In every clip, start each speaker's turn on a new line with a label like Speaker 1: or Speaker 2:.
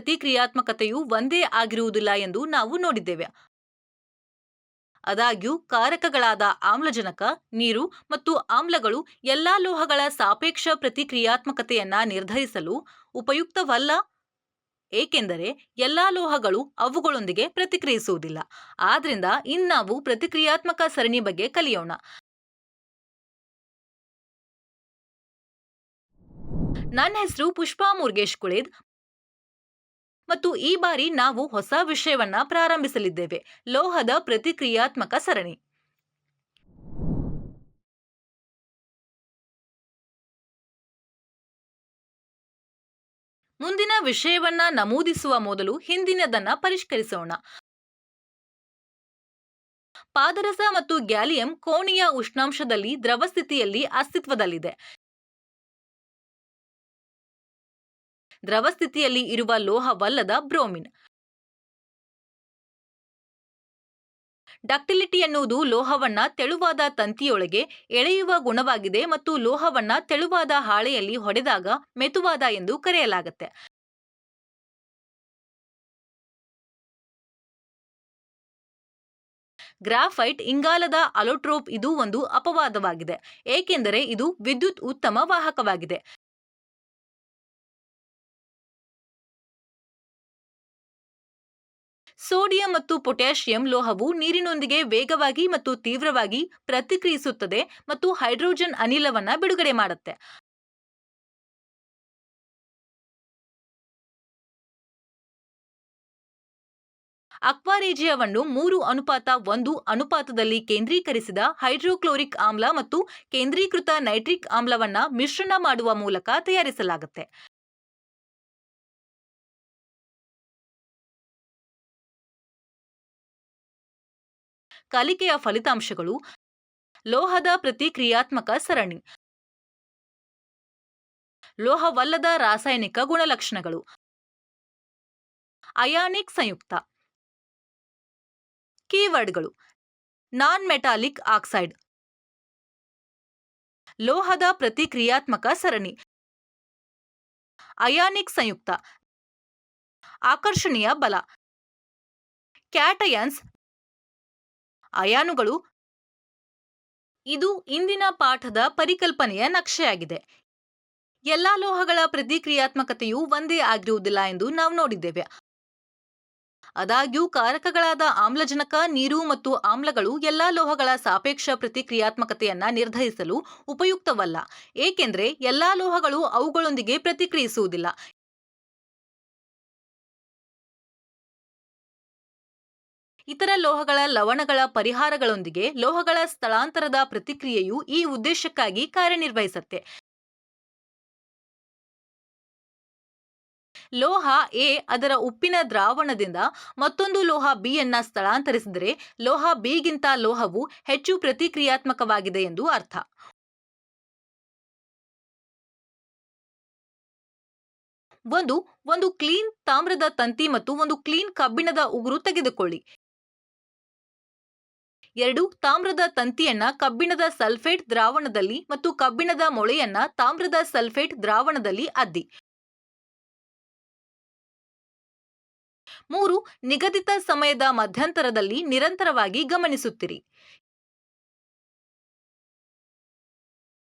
Speaker 1: ಪ್ರತಿಕ್ರಿಯಾತ್ಮಕತೆಯು ಒಂದೇ ಆಗಿರುವುದಿಲ್ಲ ಎಂದು ನಾವು ನೋಡಿದ್ದೇವೆ. ಆದಾಗ್ಯೂ ಕಾರಕಗಳಾದ ಆಮ್ಲಜನಕ, ನೀರು ಮತ್ತು ಆಮ್ಲಗಳು ಎಲ್ಲಾ ಲೋಹಗಳ ಸಾಪೇಕ್ಷ ಪ್ರತಿಕ್ರಿಯಾತ್ಮಕತೆಯನ್ನ ನಿರ್ಧರಿಸಲು ಉಪಯುಕ್ತವಲ್ಲ, ಏಕೆಂದರೆ ಎಲ್ಲಾ ಲೋಹಗಳು ಅವುಗಳೊಂದಿಗೆ ಪ್ರತಿಕ್ರಿಯಿಸುವುದಿಲ್ಲ. ಆದ್ರಿಂದ ನಾವು ಪ್ರತಿಕ್ರಿಯಾತ್ಮಕ ಸರಣಿ ಬಗ್ಗೆ ಕಲಿಯೋಣ. ನನ್ನ ಹೆಸರು ಪುಷ್ಪಾ ಮುರುಗೇಶ್ ಕುಳೇದ್ ಮತ್ತು ಈ ಬಾರಿ ನಾವು ಹೊಸ ವಿಷಯವನ್ನ ಪ್ರಾರಂಭಿಸಲಿದ್ದೇವೆ: ಲೋಹದ ಪ್ರತಿಕ್ರಿಯಾತ್ಮಕ ಸರಣಿ. ಮುಂದಿನ ವಿಷಯವನ್ನ ನಮೂದಿಸುವ ಮೊದಲು ಹಿಂದಿನದನ್ನ ಪರಿಷ್ಕರಿಸೋಣ. ಪಾದರಸ ಮತ್ತು ಗ್ಯಾಲಿಯಂ ಕೋಣೀಯ ಉಷ್ಣಾಂಶದಲ್ಲಿ ದ್ರವ ಸ್ಥಿತಿಯಲ್ಲಿ ಅಸ್ತಿತ್ವದಲ್ಲಿದೆ. ದ್ರವ ಸ್ಥಿತಿಯಲ್ಲಿ ಇರುವ ಲೋಹವಲ್ಲದ ಬ್ರೋಮಿನ್. ಡಕ್ಟಿಲಿಟಿ ಎನ್ನುವುದು ಲೋಹವನ್ನ ತೆಳುವಾದ ತಂತಿಯೊಳಗೆ ಎಳೆಯುವ ಗುಣವಾಗಿದೆ ಮತ್ತು ಲೋಹವನ್ನ ತೆಳುವಾದ ಹಾಳೆಯಲ್ಲಿ ಹೊಡೆದಾಗ ಮೆತುವಾದ ಎಂದು ಕರೆಯಲಾಗುತ್ತೆ. ಗ್ರಾಫೈಟ್ ಇಂಗಾಲದ ಅಲೋಟ್ರೋಪ್ ಇದು ಒಂದು ಅಪವಾದವಾಗಿದೆ, ಏಕೆಂದರೆ ಇದು ವಿದ್ಯುತ್ ಉತ್ತಮ ವಾಹಕವಾಗಿದೆ. ಸೋಡಿಯಂ ಮತ್ತು ಪೊಟ್ಯಾಷಿಯಂ ಲೋಹವು ನೀರಿನೊಂದಿಗೆ ವೇಗವಾಗಿ ಮತ್ತು ತೀವ್ರವಾಗಿ ಪ್ರತಿಕ್ರಿಯಿಸುತ್ತದೆ ಮತ್ತು ಹೈಡ್ರೋಜನ್ ಅನಿಲವನ್ನ ಬಿಡುಗಡೆ ಮಾಡುತ್ತೆ. ಅಕ್ವಾರೇಜಿಯಾವನ್ನು 3:1 ಅನುಪಾತದಲ್ಲಿ ಕೇಂದ್ರೀಕರಿಸಿದ ಹೈಡ್ರೋಕ್ಲೋರಿಕ್ ಆಮ್ಲ ಮತ್ತು ಕೇಂದ್ರೀಕೃತ ನೈಟ್ರಿಕ್ ಆಮ್ಲವನ್ನ ಮಿಶ್ರಣ ಮಾಡುವ ಮೂಲಕ ತಯಾರಿಸಲಾಗುತ್ತೆ. ಕಲಿಕೆಯ ಫಲಿತಾಂಶಗಳು: ಲೋಹದ ಪ್ರತಿಕ್ರಿಯಾತ್ಮಕ ಸರಣಿ. ಲೋಹವಲ್ಲದ ರಾಸಾಯನಿಕ ಗುಣಲಕ್ಷಣಗಳು: ಅಯಾನಿಕ್ ಸಂಯುಕ್ತ. ಕೀವರ್ಡ್ಗಳು: ನಾನ್ ಮೆಟಾಲಿಕ್ ಆಕ್ಸೈಡ್, ಲೋಹದ ಪ್ರತಿಕ್ರಿಯಾತ್ಮಕ ಸರಣಿ, ಅಯಾನಿಕ್ ಸಂಯುಕ್ತ, ಆಕರ್ಷಣೀಯ ಬಲ, ಕ್ಯಾಟಯನ್ಸ್, ಅಯಾನುಗಳು. ಇದು ಇಂದಿನ ಪಾಠದ ಪರಿಕಲ್ಪನೆಯ ನಕ್ಷೆಯಾಗಿದೆ. ಎಲ್ಲಾ ಲೋಹಗಳ ಪ್ರತಿಕ್ರಿಯಾತ್ಮಕತೆಯು ಒಂದೇ ಆಗಿರುವುದಿಲ್ಲ ಎಂದು ನಾವು ನೋಡಿದ್ದೇವೆ. ಆದಾಗ್ಯೂ ಕಾರಕಗಳಾದ ಆಮ್ಲಜನಕ, ನೀರು ಮತ್ತು ಆಮ್ಲಗಳು ಎಲ್ಲಾ ಲೋಹಗಳ ಸಾಪೇಕ್ಷ ಪ್ರತಿಕ್ರಿಯಾತ್ಮಕತೆಯನ್ನ ನಿರ್ಧರಿಸಲು ಉಪಯುಕ್ತವಲ್ಲ, ಏಕೆಂದರೆ ಎಲ್ಲಾ ಲೋಹಗಳು ಅವುಗಳೊಂದಿಗೆ ಪ್ರತಿಕ್ರಿಯಿಸುವುದಿಲ್ಲ. ಇತರ ಲೋಹಗಳ ಲವಣಗಳ ಪರಿಹಾರಗಳೊಂದಿಗೆ ಲೋಹಗಳ ಸ್ಥಳಾಂತರದ ಪ್ರತಿಕ್ರಿಯೆಯು ಈ ಉದ್ದೇಶಕ್ಕಾಗಿ ಕಾರ್ಯನಿರ್ವಹಿಸುತ್ತೆ. ಲೋಹ ಎ ಅದರ ಉಪ್ಪಿನ ದ್ರಾವಣದಿಂದ ಮತ್ತೊಂದು ಲೋಹ ಬಿ ಯನ್ನ ಸ್ಥಳಾಂತರಿಸಿದರೆ ಲೋಹ ಬಿ ಗಿಂತ ಲೋಹವು ಹೆಚ್ಚು ಪ್ರತಿಕ್ರಿಯಾತ್ಮಕವಾಗಿದೆ ಎಂದು ಅರ್ಥ. ಒಂದು ಕ್ಲೀನ್ ತಾಮ್ರದ ತಂತಿ ಮತ್ತು ಒಂದು ಕ್ಲೀನ್ ಕಬ್ಬಿಣದ ಉಗುರು ತೆಗೆದುಕೊಳ್ಳಿ. 2 ತಾಮ್ರದ ತಂತಿಯನ್ನ ಕಬ್ಬಿಣದ ಸಲ್ಫೇಟ್ ದ್ರಾವಣದಲ್ಲಿ ಮತ್ತು ಕಬ್ಬಿಣದ ಮೊಳೆಯನ್ನ ತಾಮ್ರದ ಸಲ್ಫೇಟ್ ದ್ರಾವಣದಲ್ಲಿ ಅದ್ದಿ. 3 ನಿಗದಿತ ಸಮಯದ ಮಧ್ಯಂತರದಲ್ಲಿ ನಿರಂತರವಾಗಿ ಗಮನಿಸುತ್ತಿರಿ.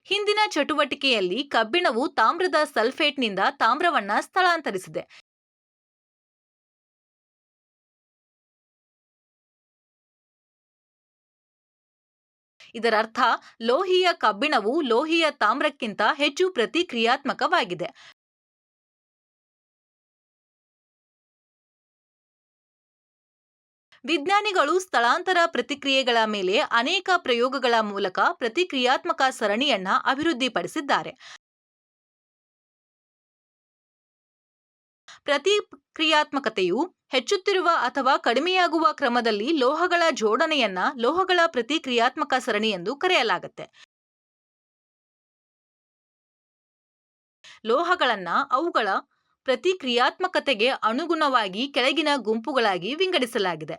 Speaker 1: ಹಿಂದಿನ ಚಟುವಟಿಕೆಯಲ್ಲಿ ಕಬ್ಬಿಣವು ತಾಮ್ರದ ಸಲ್ಫೇಟ್ನಿಂದ ತಾಮ್ರವನ್ನ ಸ್ಥಳಾಂತರಿಸಿದೆ. ಇದರರ್ಥ ಲೋಹೀಯ ಕಬ್ಬಿಣವು ಲೋಹೀಯ ತಾಮ್ರಕ್ಕಿಂತ ಹೆಚ್ಚು ಪ್ರತಿಕ್ರಿಯಾತ್ಮಕವಾಗಿದೆ. ವಿಜ್ಞಾನಿಗಳು ಸ್ಥಳಾಂತರ ಪ್ರತಿಕ್ರಿಯೆಗಳ ಮೇಲೆ ಅನೇಕ ಪ್ರಯೋಗಗಳ ಮೂಲಕ ಪ್ರತಿಕ್ರಿಯಾತ್ಮಕ ಸರಣಿಯನ್ನ ಅಭಿವೃದ್ಧಿಪಡಿಸಿದ್ದಾರೆ. ಪ್ರತಿಕ್ರಿಯಾತ್ಮಕತೆಯು ಹೆಚ್ಚುತ್ತಿರುವ ಅಥವಾ ಕಡಿಮೆಯಾಗುವ ಕ್ರಮದಲ್ಲಿ ಲೋಹಗಳ ಜೋಡಣೆಯನ್ನ ಲೋಹಗಳ ಪ್ರತಿಕ್ರಿಯಾತ್ಮಕ ಸರಣಿ ಎಂದು ಕರೆಯಲಾಗುತ್ತೆ. ಲೋಹಗಳನ್ನ ಅವುಗಳ ಪ್ರತಿಕ್ರಿಯಾತ್ಮಕತೆಗೆ ಅನುಗುಣವಾಗಿ ಕೆಳಗಿನ ಗುಂಪುಗಳಾಗಿ ವಿಂಗಡಿಸಲಾಗಿದೆ.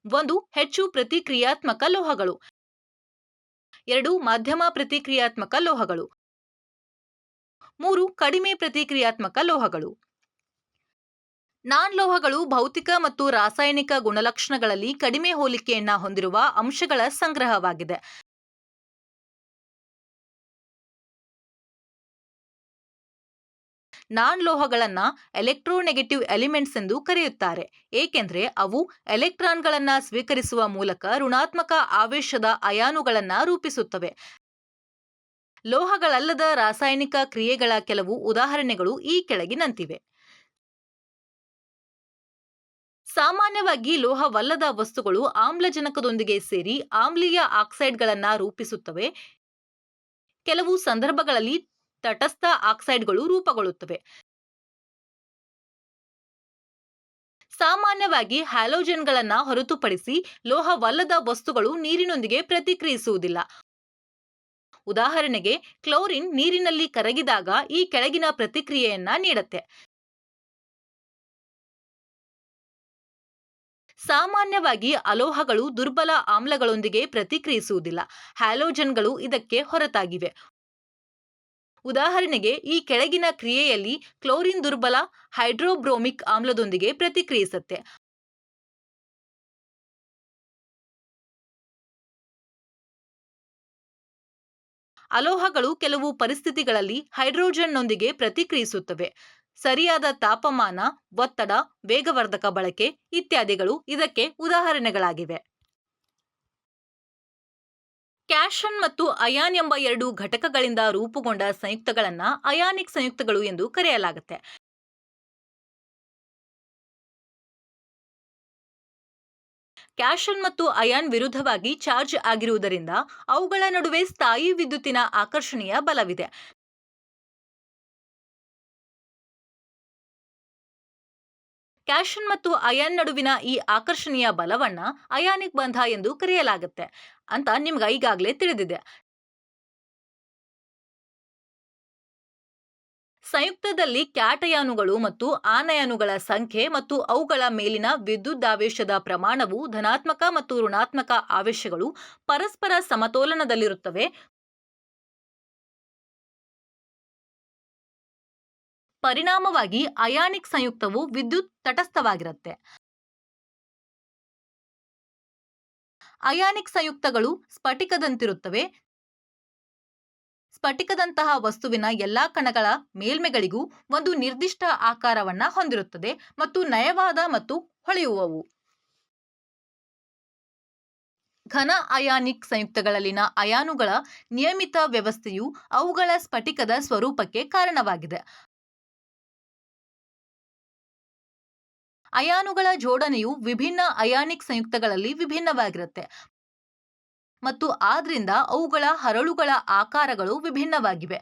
Speaker 1: 1 ಹೆಚ್ಚು ಪ್ರತಿಕ್ರಿಯಾತ್ಮಕ ಲೋಹಗಳು, 2 ಮಧ್ಯಮ ಪ್ರತಿಕ್ರಿಯಾತ್ಮಕ ಲೋಹಗಳು, 3 ಕಡಿಮೆ ಪ್ರತಿಕ್ರಿಯಾತ್ಮಕ ಲೋಹಗಳು. ನಾನ್ ಲೋಹಗಳು ಭೌತಿಕ ಮತ್ತು ರಾಸಾಯನಿಕ ಗುಣಲಕ್ಷಣಗಳಲ್ಲಿ ಕಡಿಮೆ ಹೋಲಿಕೆಯನ್ನ ಹೊಂದಿರುವ ಅಂಶಗಳ ಸಂಗ್ರಹವಾಗಿದೆ. ನಾನ್ ಲೋಹಗಳನ್ನ ಎಲೆಕ್ಟ್ರೋನೆಗೆಟಿವ್ ಎಲಿಮೆಂಟ್ಸ್ ಎಂದು ಕರೆಯುತ್ತಾರೆ, ಏಕೆಂದ್ರೆ ಅವು ಎಲೆಕ್ಟ್ರಾನ್ಗಳನ್ನ ಸ್ವೀಕರಿಸುವ ಮೂಲಕ ಋಣಾತ್ಮಕ ಆವೇಶದ ಅಯಾನುಗಳನ್ನ ರೂಪಿಸುತ್ತವೆ. ಲೋಹಗಳಲ್ಲದ ರಾಸಾಯನಿಕ ಕ್ರಿಯೆಗಳ ಕೆಲವು ಉದಾಹರಣೆಗಳು ಈ ಕೆಳಗಿನಂತಿವೆ. ಸಾಮಾನ್ಯವಾಗಿ ಲೋಹವಲ್ಲದ ವಸ್ತುಗಳು ಆಮ್ಲಜನಕದೊಂದಿಗೆ ಸೇರಿ ಆಮ್ಲೀಯ ಆಕ್ಸೈಡ್ಗಳನ್ನ ರೂಪಿಸುತ್ತವೆ. ಕೆಲವು ಸಂದರ್ಭಗಳಲ್ಲಿ ತಟಸ್ಥ ಆಕ್ಸೈಡ್ಗಳು ರೂಪುಗೊಳ್ಳುತ್ತವೆ. ಸಾಮಾನ್ಯವಾಗಿ ಹ್ಯಾಲೋಜನ್ಗಳನ್ನ ಹೊರತುಪಡಿಸಿ ಲೋಹವಲ್ಲದ ವಸ್ತುಗಳು ನೀರಿನೊಂದಿಗೆ ಪ್ರತಿಕ್ರಿಯಿಸುವುದಿಲ್ಲ. ಉದಾಹರಣೆಗೆ, ಕ್ಲೋರಿನ್ ನೀರಿನಲ್ಲಿ ಕರಗಿದಾಗ ಈ ಕೆಳಗಿನ ಪ್ರತಿಕ್ರಿಯೆಯನ್ನ ನೀಡುತ್ತೆ. ಸಾಮಾನ್ಯವಾಗಿ ಅಲೋಹಗಳು ದುರ್ಬಲ ಆಮ್ಲಗಳೊಂದಿಗೆ ಪ್ರತಿಕ್ರಿಯಿಸುವುದಿಲ್ಲ. ಹ್ಯಾಲೋಜನ್ಗಳು ಇದಕ್ಕೆ ಹೊರತಾಗಿವೆ. ಉದಾಹರಣೆಗೆ, ಈ ಕೆಳಗಿನ ಕ್ರಿಯೆಯಲ್ಲಿ ಕ್ಲೋರಿನ್ ದುರ್ಬಲ ಹೈಡ್ರೋಬ್ರೋಮಿಕ್ ಆಮ್ಲದೊಂದಿಗೆ ಪ್ರತಿಕ್ರಿಯಿಸುತ್ತೆ. ಅಲೋಹಗಳು ಕೆಲವು ಪರಿಸ್ಥಿತಿಗಳಲ್ಲಿ ಹೈಡ್ರೋಜನ್ನೊಂದಿಗೆ ಪ್ರತಿಕ್ರಿಯಿಸುತ್ತವೆ. ಸರಿಯಾದ ತಾಪಮಾನ, ಒತ್ತಡ, ವೇಗವರ್ಧಕ ಬಳಕೆ ಇತ್ಯಾದಿಗಳು ಇದಕ್ಕೆ ಉದಾಹರಣೆಗಳಾಗಿವೆ. ಕ್ಯಾಷನ್ ಮತ್ತು ಅಯಾನ್ ಎಂಬ ಎರಡು ಘಟಕಗಳಿಂದ ರೂಪುಗೊಂಡ ಸಂಯುಕ್ತಗಳನ್ನ ಅಯಾನಿಕ್ ಸಂಯುಕ್ತಗಳು ಎಂದು ಕರೆಯಲಾಗುತ್ತೆ. ಕ್ಯಾಷನ್ ಮತ್ತು ಅಯಾನ್ ವಿರುದ್ಧವಾಗಿ ಚಾರ್ಜ್ ಆಗಿರುವುದರಿಂದ ಅವುಗಳ ನಡುವೆ ಸ್ಥಾಯೀ ವಿದ್ಯುತ್ತಿನ ಆಕರ್ಷಣೀಯ ಬಲವಿದೆ. ಕ್ಯಾಷನ್ ಮತ್ತು ಅಯಾನ್ ನಡುವಿನ ಈ ಆಕರ್ಷಣೀಯ ಬಲವನ್ನ ಅಯಾನಿಕ್ ಬಂಧ ಎಂದು ಕರೆಯಲಾಗುತ್ತೆ ಅಂತ ನಿಮ್ಗೆ ಈಗಾಗಲೇ ತಿಳಿದಿದೆ. ಸಂಯುಕ್ತದಲ್ಲಿ ಕ್ಯಾಟಯಾನುಗಳು ಮತ್ತು ಆನಯಾನುಗಳ ಸಂಖ್ಯೆ ಮತ್ತು ಅವುಗಳ ಮೇಲಿನ ವಿದ್ಯುದಾವೇಶದ ಪ್ರಮಾಣವು ಧನಾತ್ಮಕ ಮತ್ತು ಋಣಾತ್ಮಕ ಆವೇಶಗಳು ಪರಸ್ಪರ ಸಮತೋಲನದಲ್ಲಿರುತ್ತವೆ. ಪರಿಣಾಮವಾಗಿ ಅಯಾನಿಕ್ ಸಂಯುಕ್ತವು ವಿದ್ಯುತ್ ತಟಸ್ಥವಾಗಿರುತ್ತೆ. ಅಯಾನಿಕ್ ಸಂಯುಕ್ತಗಳು ಸ್ಫಟಿಕದಂತಿರುತ್ತವೆ. ಸ್ಫಟಿಕದಂತಹ ವಸ್ತುವಿನ ಎಲ್ಲಾ ಕಣಗಳ ಮೇಲ್ಮೈಗಳಿಗೂ ಒಂದು ನಿರ್ದಿಷ್ಟ ಆಕಾರವನ್ನ ಹೊಂದಿರುತ್ತದೆ ಮತ್ತು ನಯವಾದ ಮತ್ತು ಹೊಳೆಯುವವು. ಘನ ಅಯಾನಿಕ್ ಸಂಯುಕ್ತಗಳಲ್ಲಿನ ಅಯಾನುಗಳ ನಿಯಮಿತ ವ್ಯವಸ್ಥೆಯು ಅವುಗಳ ಸ್ಫಟಿಕದ ಸ್ವರೂಪಕ್ಕೆ ಕಾರಣವಾಗಿದೆ. ಅಯಾನುಗಳ ಜೋಡಣೆಯು ವಿಭಿನ್ನ ಅಯಾನಿಕ್ ಸಂಯುಕ್ತಗಳಲ್ಲಿ ವಿಭಿನ್ನವಾಗಿರುತ್ತೆ ಮತ್ತು ಆದ್ರಿಂದ ಅವುಗಳ ಹರಳುಗಳ ಆಕಾರಗಳು ವಿಭಿನ್ನವಾಗಿವೆ.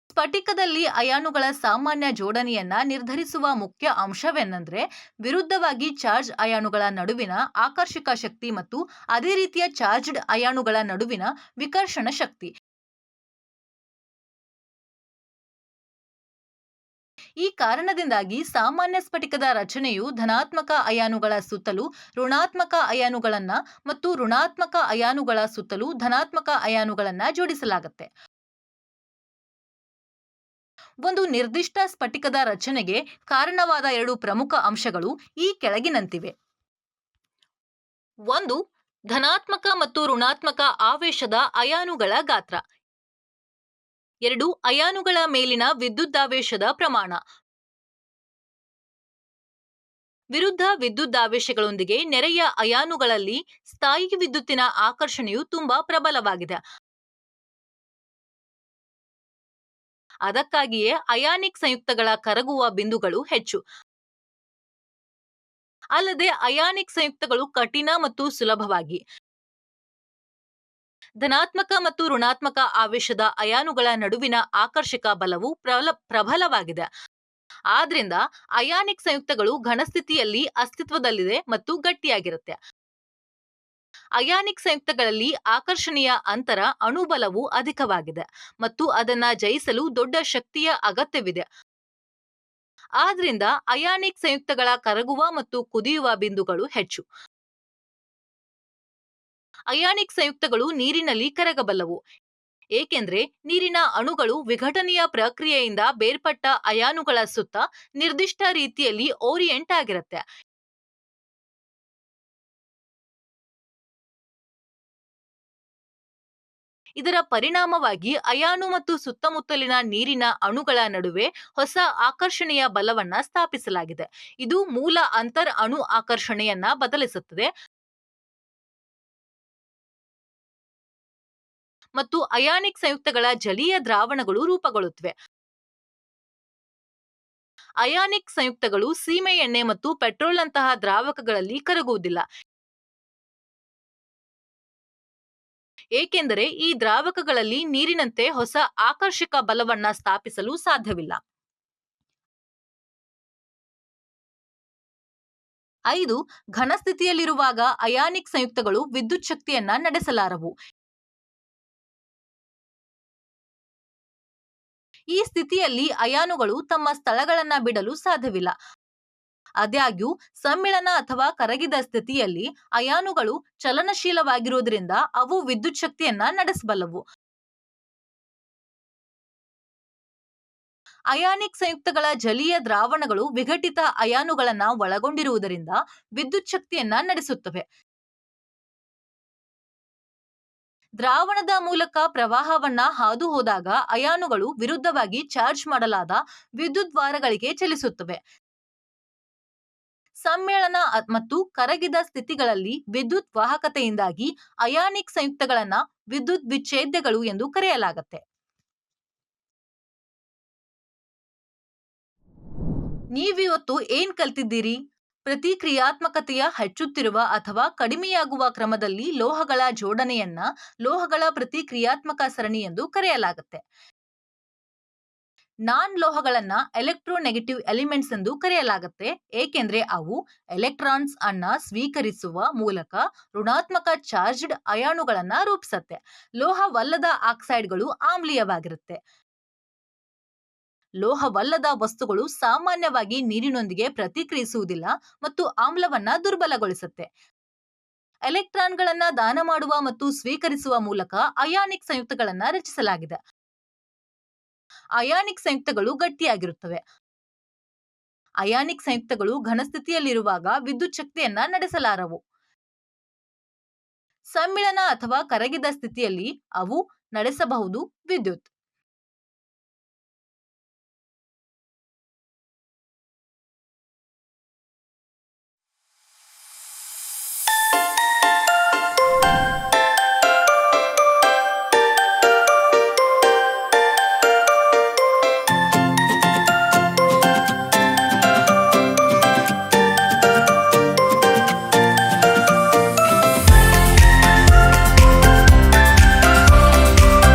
Speaker 1: ಸ್ಫಟಿಕದಲ್ಲಿ ಅಯಾನುಗಳ ಸಾಮಾನ್ಯ ಜೋಡಣೆಯನ್ನ ನಿರ್ಧರಿಸುವ ಮುಖ್ಯ ಅಂಶವೇನೆಂದರೆ ವಿರುದ್ಧವಾಗಿ ಚಾರ್ಜ್ ಅಯಾನುಗಳ ನಡುವಿನ ಆಕರ್ಷಕ ಶಕ್ತಿ ಮತ್ತು ಅದೇ ರೀತಿಯ ಚಾರ್ಜ್ಡ್ ಅಯಾನುಗಳ ನಡುವಿನ ವಿಕರ್ಷಣ ಶಕ್ತಿ. ಈ ಕಾರಣದಿಂದಾಗಿ ಸಾಮಾನ್ಯ ಸ್ಫಟಿಕದ ರಚನೆಯು ಧನಾತ್ಮಕ ಅಯಾನುಗಳ ಸುತ್ತಲೂ ಋಣಾತ್ಮಕ ಅಯಾನುಗಳನ್ನ ಮತ್ತು ಋಣಾತ್ಮಕ ಅಯಾನುಗಳ ಸುತ್ತಲೂ ಧನಾತ್ಮಕ ಅಯಾನುಗಳನ್ನ ಜೋಡಿಸಲಾಗುತ್ತೆ. ಒಂದು ನಿರ್ದಿಷ್ಟ ಸ್ಫಟಿಕದ ರಚನೆಗೆ ಕಾರಣವಾದ ಎರಡು ಪ್ರಮುಖ ಅಂಶಗಳು ಈ ಕೆಳಗಿನಂತಿವೆ. ಒಂದು, ಧನಾತ್ಮಕ ಮತ್ತು ಋಣಾತ್ಮಕ ಆವೇಶದ ಅಯಾನುಗಳ ಗಾತ್ರ. ಎರಡು, ಅಯಾನುಗಳ ಮೇಲಿನ ವಿದ್ಯುದಾವೇಶದ ಪ್ರಮಾಣ. ವಿರುದ್ಧ ವಿದ್ಯುದಾವೇಶಗಳೊಂದಿಗೆ ನೆರೆಯ ಅಯಾನುಗಳಲ್ಲಿ ಸ್ಥಾಯೀ ವಿದ್ಯುತ್ತಿನ ಆಕರ್ಷಣೆಯು ತುಂಬಾ ಪ್ರಬಲವಾಗಿದೆ. ಅದಕ್ಕಾಗಿಯೇ ಅಯಾನಿಕ್ ಸಂಯುಕ್ತಗಳ ಕರಗುವ ಬಿಂದುಗಳು ಹೆಚ್ಚು. ಅಲ್ಲದೆ ಅಯಾನಿಕ್ ಸಂಯುಕ್ತಗಳು ಕಠಿಣ ಮತ್ತು ಸುಲಭವಾಗಿ ಧನಾತ್ಮಕ ಮತ್ತು ಋಣಾತ್ಮಕ ಆವೇಶದ ಅಯಾನುಗಳ ನಡುವಿನ ಆಕರ್ಷಕ ಬಲವು ಪ್ರಬಲವಾಗಿದೆ. ಆದ್ರಿಂದ ಅಯಾನಿಕ್ ಸಂಯುಕ್ತಗಳು ಘನಸ್ಥಿತಿಯಲ್ಲಿ ಅಸ್ತಿತ್ವದಲ್ಲಿದೆ ಮತ್ತು ಗಟ್ಟಿಯಾಗಿರುತ್ತೆ. ಅಯಾನಿಕ್ ಸಂಯುಕ್ತಗಳಲ್ಲಿ ಆಕರ್ಷಣೀಯ ಅಂತರ ಅಣುಬಲವು ಅಧಿಕವಾಗಿದೆ ಮತ್ತು ಅದನ್ನ ಜಯಿಸಲು ದೊಡ್ಡ ಶಕ್ತಿಯ ಅಗತ್ಯವಿದೆ. ಆದ್ರಿಂದ ಅಯಾನಿಕ್ ಸಂಯುಕ್ತಗಳ ಕರಗುವ ಮತ್ತು ಕುದಿಯುವ ಬಿಂದುಗಳು ಹೆಚ್ಚು. ಅಯಾನಿಕ್ ಸಂಯುಕ್ತಗಳು ನೀರಿನಲ್ಲಿ ಕರಗಬಲ್ಲವು. ಏಕೆಂದ್ರೆ ನೀರಿನ ಅಣುಗಳು ವಿಘಟನೆಯ ಪ್ರಕ್ರಿಯೆಯಿಂದ ಬೇರ್ಪಟ್ಟ ಅಯಾನುಗಳ ಸುತ್ತ ನಿರ್ದಿಷ್ಟ ರೀತಿಯಲ್ಲಿ ಓರಿಯೆಂಟ್ ಆಗಿರುತ್ತೆ. ಇದರ ಪರಿಣಾಮವಾಗಿ ಅಯಾನು ಮತ್ತು ಸುತ್ತಮುತ್ತಲಿನ ನೀರಿನ ಅಣುಗಳ ನಡುವೆ ಹೊಸ ಆಕರ್ಷಣೆಯ ಬಲವನ್ನ ಸ್ಥಾಪಿಸಲಾಗಿದೆ. ಇದು ಮೂಲ ಅಂತರ್ ಅಣು ಆಕರ್ಷಣೆಯನ್ನ ಬದಲಿಸುತ್ತದೆ ಮತ್ತು ಅಯಾನಿಕ್ ಸಂಯುಕ್ತಗಳ ಜಲೀಯ ದ್ರಾವಣಗಳು ರೂಪುಗೊಳ್ಳುತ್ತವೆ. ಅಯಾನಿಕ್ ಸಂಯುಕ್ತಗಳು ಸೀಮೆ ಎಣ್ಣೆ ಮತ್ತು ಪೆಟ್ರೋಲ್ನಂತಹ ದ್ರಾವಕಗಳಲ್ಲಿ ಕರಗುವುದಿಲ್ಲ, ಏಕೆಂದರೆ ಈ ದ್ರಾವಕಗಳಲ್ಲಿ ನೀರಿನಂತೆ ಹೊಸ ಆಕರ್ಷಕ ಬಲವನ್ನ ಸ್ಥಾಪಿಸಲು ಸಾಧ್ಯವಿಲ್ಲ. 5. ಘನ ಸ್ಥಿತಿಯಲ್ಲಿರುವಾಗ ಅಯಾನಿಕ್ ಸಂಯುಕ್ತಗಳು ವಿದ್ಯುತ್ ಶಕ್ತಿಯನ್ನ ನಡೆಸಲಾರವು. ಈ ಸ್ಥಿತಿಯಲ್ಲಿ ಅಯಾನುಗಳು ತಮ್ಮ ಸ್ಥಳಗಳನ್ನ ಬಿಡಲು ಸಾಧ್ಯವಿಲ್ಲ. ಆದಾಗ್ಯೂ ಸಮ್ಮಿಳನ ಅಥವಾ ಕರಗಿದ ಸ್ಥಿತಿಯಲ್ಲಿ ಅಯಾನುಗಳು ಚಲನಶೀಲವಾಗಿರುವುದರಿಂದ ಅವು ವಿದ್ಯುತ್ ಶಕ್ತಿಯನ್ನ ನಡೆಸಬಲ್ಲವು. ಅಯಾನಿಕ್ ಸಂಯುಕ್ತಗಳ ಜಲೀಯ ದ್ರಾವಣಗಳು ವಿಘಟಿತ ಅಯಾನುಗಳನ್ನ ಒಳಗೊಂಡಿರುವುದರಿಂದ ವಿದ್ಯುತ್ ಶಕ್ತಿಯನ್ನ ನಡೆಸುತ್ತವೆ. ದ್ರಾವಣದ ಮೂಲಕ ಪ್ರವಾಹವನ್ನ ಹಾದು ಹೋದಾಗ ಅಯಾನುಗಳು ವಿರುದ್ಧವಾಗಿ ಚಾರ್ಜ್ ಮಾಡಲಾದ ವಿದ್ಯುದ್ವಾರಗಳಿಗೆ ಚಲಿಸುತ್ತವೆ. ಸಮ್ಮೇಳನ ಮತ್ತು ಕರಗಿದ ಸ್ಥಿತಿಗಳಲ್ಲಿ ವಿದ್ಯುತ್ ವಾಹಕತೆಯಿಂದಾಗಿ ಅಯಾನಿಕ್ ಸಂಯುಕ್ತಗಳನ್ನ ವಿದ್ಯುತ್ ವಿಚ್ಛೇದ್ಯಗಳು ಎಂದು ಕರೆಯಲಾಗುತ್ತೆ. ನೀವಿವತ್ತು ಏನ್ ಕಲ್ತಿದ್ದೀರಿ? ಪ್ರತಿಕ್ರಿಯಾತ್ಮಕತೆಯ ಹೆಚ್ಚುತ್ತಿರುವ ಅಥವಾ ಕಡಿಮೆಯಾಗುವ ಕ್ರಮದಲ್ಲಿ ಲೋಹಗಳ ಜೋಡಣೆಯನ್ನ ಲೋಹಗಳ ಪ್ರತಿಕ್ರಿಯಾತ್ಮಕ ಸರಣಿ ಎಂದು ಕರೆಯಲಾಗುತ್ತೆ. ನಾನ್ ಲೋಹಗಳನ್ನ ಎಲೆಕ್ಟ್ರೋನೆಗೆಟಿವ್ ಎಲಿಮೆಂಟ್ಸ್ ಎಂದು ಕರೆಯಲಾಗುತ್ತೆ, ಏಕೆಂದ್ರೆ ಅವು ಎಲೆಕ್ಟ್ರಾನ್ಸ್ ಅನ್ನ ಸ್ವೀಕರಿಸುವ ಮೂಲಕ ಋಣಾತ್ಮಕ ಚಾರ್ಜ್ಡ್ ಅಯಾನುಗಳನ್ನ ರೂಪಿಸುತ್ತೆ. ಲೋಹವಲ್ಲದ ಆಕ್ಸೈಡ್ಗಳು ಆಮ್ಲೀಯವಾಗಿರುತ್ತೆ. ಲೋಹವಲ್ಲದ ವಸ್ತುಗಳು ಸಾಮಾನ್ಯವಾಗಿ ನೀರಿನೊಂದಿಗೆ ಪ್ರತಿಕ್ರಿಯಿಸುವುದಿಲ್ಲ ಮತ್ತು ಆಮ್ಲವನ್ನ ದುರ್ಬಲಗೊಳಿಸುತ್ತೆ. ಎಲೆಕ್ಟ್ರಾನ್ಗಳನ್ನ ದಾನ ಮಾಡುವ ಮತ್ತು ಸ್ವೀಕರಿಸುವ ಮೂಲಕ ಅಯಾನಿಕ್ ಸಂಯುಕ್ತಗಳನ್ನ ರಚಿಸಲಾಗಿದೆ. ಅಯಾನಿಕ್ ಸಂಯುಕ್ತಗಳು ಗಟ್ಟಿಯಾಗಿರುತ್ತವೆ. ಅಯಾನಿಕ್ ಸಂಯುಕ್ತಗಳು ಘನಸ್ಥಿತಿಯಲ್ಲಿರುವಾಗ ವಿದ್ಯುತ್ ಶಕ್ತಿಯನ್ನ ನಡೆಸಲಾರವು. ಸಮ್ಮಿಳನ ಅಥವಾ ಕರಗಿದ ಸ್ಥಿತಿಯಲ್ಲಿ ಅವು ನಡೆಸಬಹುದು ವಿದ್ಯುತ್.